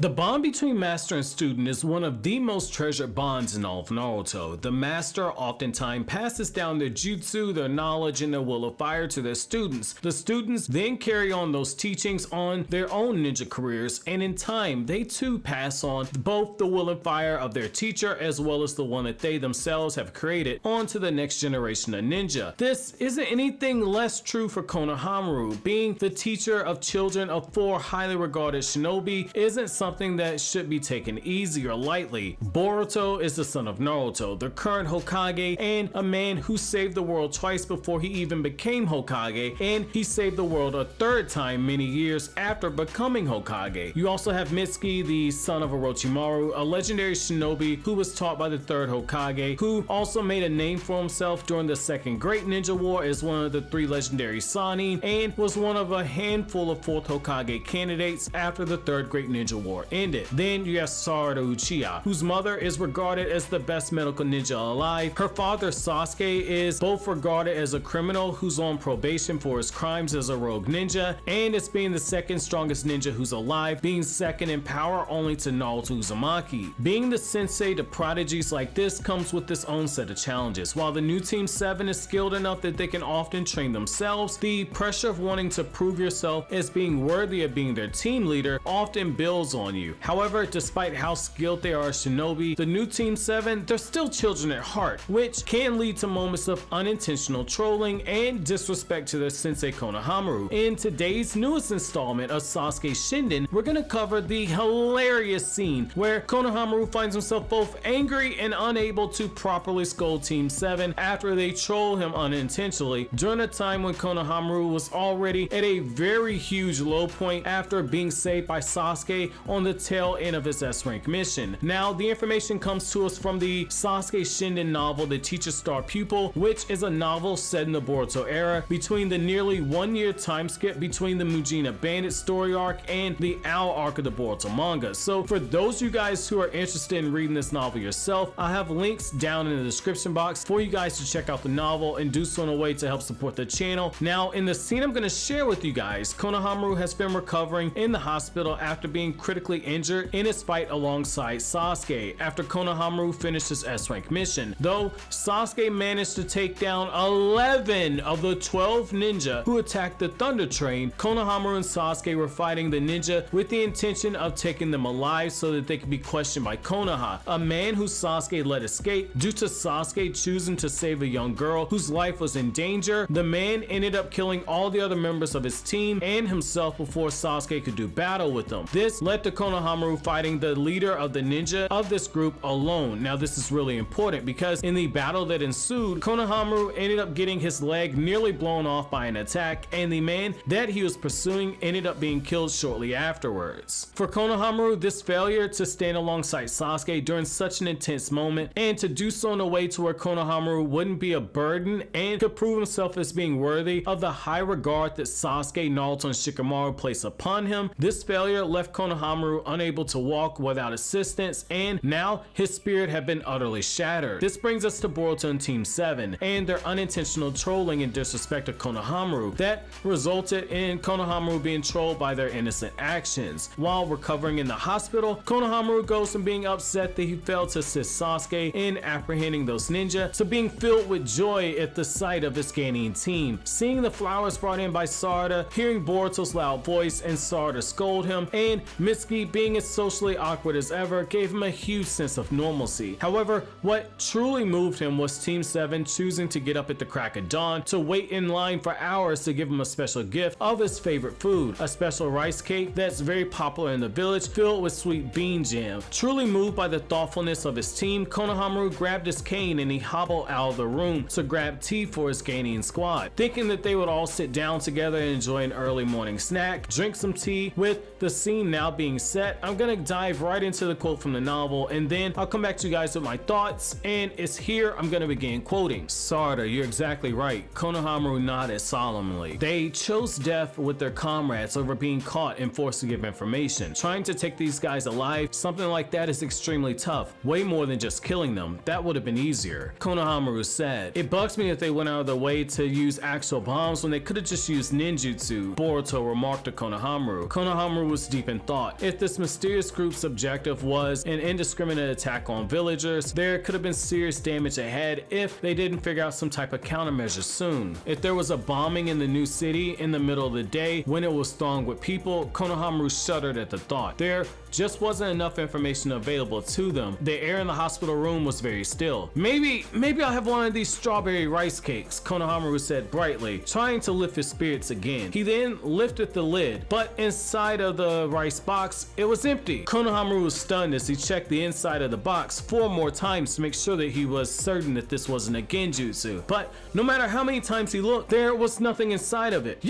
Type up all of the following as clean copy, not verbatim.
The bond between master and student is one of the most treasured bonds in all of Naruto. The master oftentimes passes down their jutsu, their knowledge, and their will of fire to their students. The students then carry on those teachings on their own ninja careers, and in time, they too pass on both the will and fire of their teacher as well as the one that they themselves have created onto the next generation of ninja. This isn't anything less true for Konohamaru. Being the teacher of children of 4 highly regarded shinobi isn't something that should be taken easy or lightly. Boruto is the son of Naruto, the current Hokage, and a man who saved the world twice before he even became Hokage, and he saved the world a 3rd time many years after becoming Hokage. You also have Mitsuki, the son of Orochimaru, a legendary shinobi who was taught by the 3rd Hokage, who also made a name for himself during the Second Great Ninja War as one of the 3 legendary Sannin, and was one of a handful of 4th Hokage candidates after the 3rd Great Ninja War ended. Then you have Sararda Uchiha, whose mother is regarded as the best medical ninja alive. Her father Sasuke is both regarded as a criminal who's on probation for his crimes as a rogue ninja, and as being the 2nd strongest ninja who's alive, being 2nd in power only to Naruto Uzumaki. Being the sensei to prodigies like this comes with its own set of challenges. While the new Team 7 is skilled enough that they can often train themselves, the pressure of wanting to prove yourself as being worthy of being their team leader often builds on you. However, despite how skilled they are as shinobi, the new Team 7, they're still children at heart, which can lead to moments of unintentional trolling and disrespect to their sensei Konohamaru. In today's newest installment of Sasuke Shinden, we're gonna cover the hilarious scene where Konohamaru finds himself both angry and unable to properly scold Team 7 after they troll him unintentionally during a time when Konohamaru was already at a very huge low point after being saved by Sasuke on the tail end of his S-rank mission. Now, the information comes to us from the Sasuke Shinden novel, The Teacher's Star Pupil, which is a novel set in the Boruto era between the nearly 1-year time skip between the Mujina Bandit story arc and the Owl arc of the Boruto manga. So for those of you guys who are interested in reading this novel yourself, I have links down in the description box for you guys to check out the novel and do so in a way to help support the channel. Now, in the scene I'm going to share with you guys, Konohamaru has been recovering in the hospital after being critically injured in his fight alongside Sasuke after Konohamaru finished his S-rank mission. Though Sasuke managed to take down 11 of the 12 ninja who attacked the Thunder Train, Konohamaru and Sasuke were fighting the ninja with the intention of taking them alive so that they could be questioned by Konoha, a man who Sasuke let escape due to Sasuke choosing to save a young girl whose life was in danger. The man ended up killing all the other members of his team and himself before Sasuke could do battle with them. This led to Konohamaru fighting the leader of the ninja of this group alone. Now, this is really important because in the battle that ensued, Konohamaru ended up getting his leg nearly blown off by an attack, and the man that he was pursuing ended up being killed shortly afterwards. For Konohamaru, this failure to stand alongside Sasuke during such an intense moment, and to do so in a way to where Konohamaru wouldn't be a burden and could prove himself as being worthy of the high regard that Sasuke, Naruto, and Shikamaru place upon him, this failure left Konohamaru unable to walk without assistance, and now his spirit had been utterly shattered. This brings us to Boruto and Team 7 and their unintentional trolling and disrespect of Konohamaru that resulted in Konohamaru being trolled by their innocent actions. While recovering in the hospital, Konohamaru goes from being upset that he failed to assist Sasuke in apprehending those ninja to being filled with joy at the sight of his gaining team. Seeing the flowers brought in by Sararda, hearing Boruto's loud voice and Sararda scold him, and Mitsuki being as socially awkward as ever gave him a huge sense of normalcy. However, what truly moved him was Team 7 choosing to get up at the crack of dawn to wait in line for hours to give him a special gift of his favorite food, a special rice cake that's very popular in the village filled with sweet bean jam. Truly moved by the thoughtfulness of his team, Konohamaru grabbed his cane and he hobbled out of the room to grab tea for his gaining squad, thinking that they would all sit down together and enjoy an early morning snack, drink some tea. With the scene now being set, I'm gonna dive right into the quote from the novel, and then I'll come back to you guys with my thoughts, and it's here I'm gonna begin quoting. Sararda, you're exactly right. Konohamaru nodded solemnly. They chose death with their comrades over being caught and forced to give information. Trying to take these guys alive, something like that is extremely tough, way more than just killing them. That would have been easier. Konohamaru said, it bugs me that they went out of their way to use actual bombs when they could have just used ninjutsu. Boruto remarked to Konohamaru. Konohamaru was deep in thought. if this mysterious group's objective was an indiscriminate attack on villagers, there could have been serious damage ahead if they didn't figure out some type of countermeasure soon. If there was a bombing in the new city in the middle of the day when it was thronged with people, Konohamaru shuddered at the thought. There just wasn't enough information available to them. The air in the hospital room was very still. Maybe I'll have one of these strawberry rice cakes, Konohamaru said brightly, trying to lift his spirits again. He then lifted the lid, but inside of the rice box, it was empty. Konohamaru was stunned as he checked the inside of the box 4 more times to make sure that he was certain that this wasn't a genjutsu. But no matter how many times he looked, there was nothing inside of it.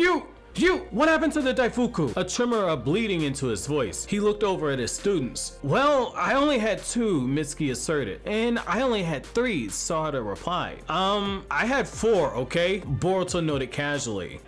What happened to the Daifuku? A tremor of bleeding into his voice. He looked over at his students. Well, I only had 2, Mitsuki asserted. And I only had 3, Sararda replied. I had 4, okay? Boruto noted casually.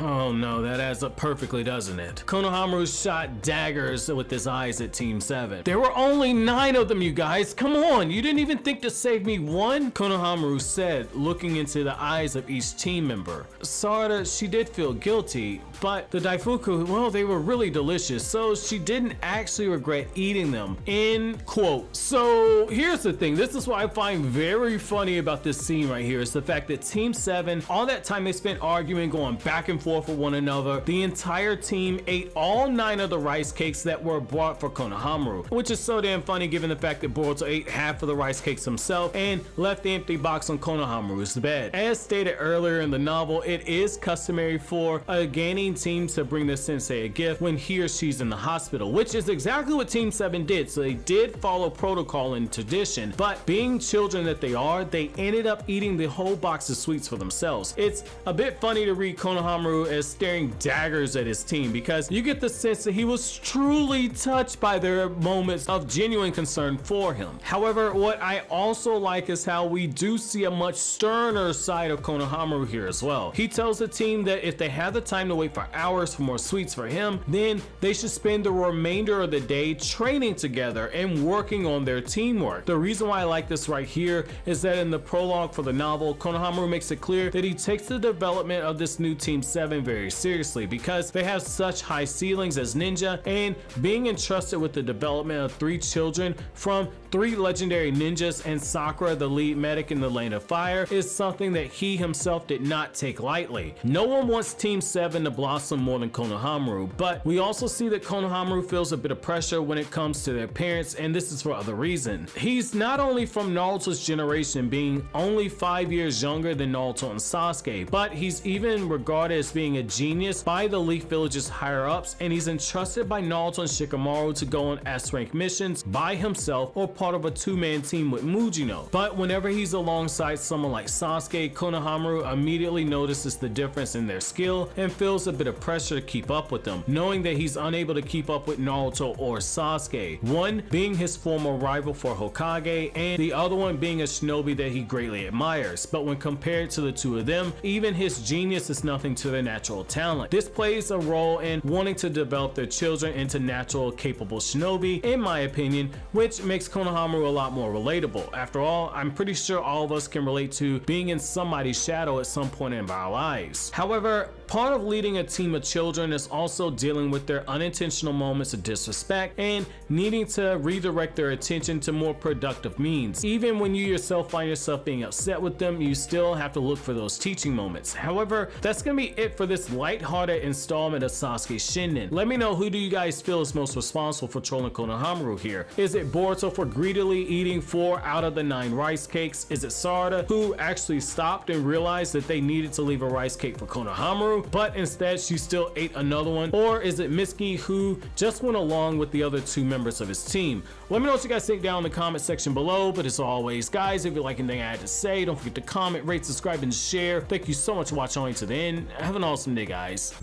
Oh no, that adds up perfectly, doesn't it? Konohamaru shot daggers with his eyes at Team 7. There were only 9 of them, you guys. Come on, you didn't even think to save me 1? Konohamaru said, looking into the eyes of each team member. Sararda, she did feel guilty, but the Daifuku, well, they were really delicious, so she didn't actually regret eating them, end quote. So here's the thing, this is what I find very funny about this scene right here, is the fact that Team 7, all that time they spent arguing, going back and forth with one another, the entire team ate all 9 of the rice cakes that were brought for Konohamaru, which is so damn funny given the fact that Boruto ate half of the rice cakes himself and left the empty box on Konohamaru's bed. As stated earlier in the novel, it is customary for a gaining team to bring the sensei a gift when he or she's in the hospital, which is exactly what Team 7 did. So they did follow protocol and tradition, but being children that they are, they ended up eating the whole box of sweets for themselves. It's a bit funny to read Konohamaru as staring daggers at his team, because you get the sense that he was truly touched by their moments of genuine concern for him. However, what I also like is how we do see a much sterner side of Konohamaru here as well. He tells the team that if they have the time to wait for hours for more sweets for him, then they should spend the remainder of the day training together and working on their teamwork. The reason why I like this right here is that in the prologue for the novel, Konohamaru makes it clear that he takes the development of this new Team 7 very seriously, because they have such high ceilings as ninja, and being entrusted with the development of 3 children from 3 legendary ninjas and Sakura, the lead medic in the Lane of Fire, is something that he himself did not take lightly. No one wants Team 7 to blossom more than Konohamaru, but we also see that Konohamaru feels a bit of pressure when it comes to their parents, and this is for other reasons. He's not only from Naruto's generation, being only 5 years younger than Naruto and Sasuke, but he's even regarded as being a genius by the Leaf Village's higher ups, and he's entrusted by Naruto and Shikamaru to go on S-rank missions by himself or part of a 2-man team with Mujino. But whenever he's alongside someone like Sasuke, Konohamaru immediately notices the difference in their skill and feels a bit of pressure to keep up with them, knowing that he's unable to keep up with Naruto or Sasuke. One being his former rival for Hokage, and the other one being a shinobi that he greatly admires. But when compared to the 2 of them, even his genius is nothing to their natural talent. This plays a role in wanting to develop their children into natural, capable shinobi, in my opinion, which makes Konohamaru a lot more relatable. After all, I'm pretty sure all of us can relate to being in somebody's shadow at some point in our lives. However, part of leading a team of children is also dealing with their unintentional moments of disrespect and needing to redirect their attention to more productive means. Even when you yourself find yourself being upset with them, you still have to look for those teaching moments. However, that's gonna be it for this lighthearted installment of Sasuke Shinden. Let me know, who do you guys feel is most responsible for trolling Konohamaru here? Is it Boruto for greedily eating 4 out of the 9 rice cakes? Is it Sararda, who actually stopped and realized that they needed to leave a rice cake for Konohamaru, but instead she still ate another one? Or is it Mitsuki, who just went along with the other 2 members of his team? Let me know what you guys think down in the comment section below. But as always, guys, if you like anything I had to say, don't forget to comment, rate, subscribe, and share. Thank you so much for watching all the way to the end. Have an awesome day, guys.